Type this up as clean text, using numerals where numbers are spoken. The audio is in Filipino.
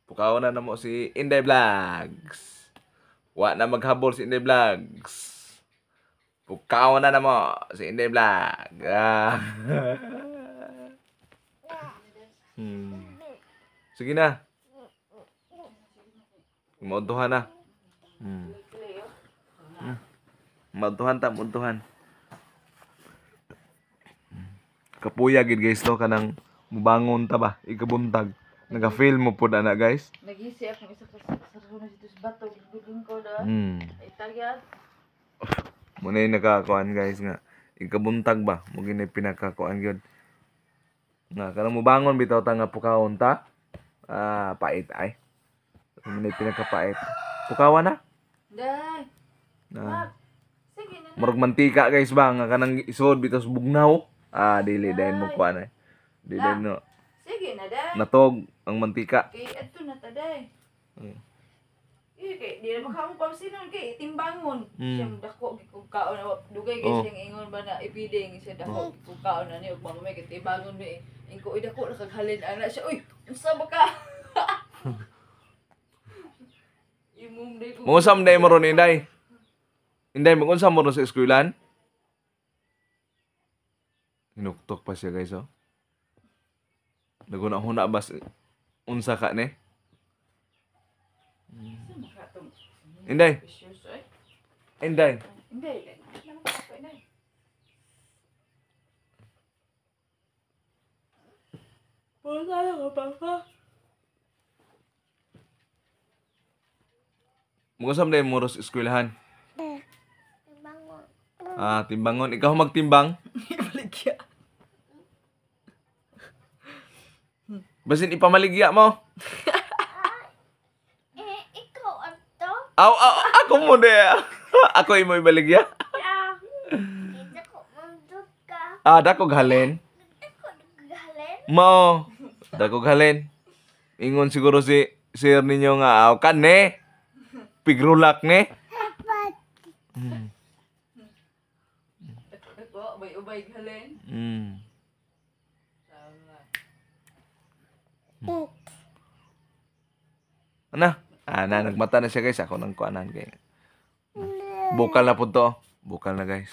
Pukaw na mo si Inday Vlogs. Wa na maghabol si Inday Vlogs. Pukaw na mo si Inday Vlog. Sige na. Mauntuhan na. Mauntuhan ta, mauntuhan. Kapuya gid guys to kanang mubangon ta ba ikabuntag. Naga-feel mo po na guys. Nagisi ako isa ka saruna dito sa bato gigugin ko da. Ay tagyat. Muna yung nakakuan guys nga. Ikabuntag ba? Mugin na pinakakuan yun. Nga, kanang mubangon bitaw ta nga pukawon ta. Pait ay. Muna yung pinakapait. Pukawan na? Day. Sige na. Murag mantika guys ba? Nga kanang isod bitaw sa bugnaw. Dili dahil mo kuan ay. Dili dahil no. Sige na day. Natog ang mantika. Kay ato na ta day. Kay di na makaong pausinon kay timbangon. Siyang dako gikugkaon na dugay guys yung ingon ba na ibiding siya dako gikugkaon na ni ug mamay kay timbangon mi. Ingko idako na kaghalin ana siya. Uy, unsa ba ka? Imong day ko. Mungusam day mo ron Inday. Inday, magunsa mo ron sa eskwelan? Hinuktok pa siya guys oh. Naguna-huna bas unsa ka ni? Inday. Inday. Inday. Wala lang apa-apa. Mungusam day mo ron sa eskwelahan? Timbangon. Timbangon. Ikaw magtimbang? Ibaligya. Basin ipamaligya mo. Ikaw ato? Ako mo de. Ako imo ibaligya. Hindi ko mandot ka. Dakog halin. Ako naghalin. Mo. Dakog halin. Ingon siguro si sir ninyo nga kan ne. Pigrulak ne. Ako ubay halin. Nagmata na siya guys. Ako nang kuanan kay. Bukal na po to. Bukal na guys.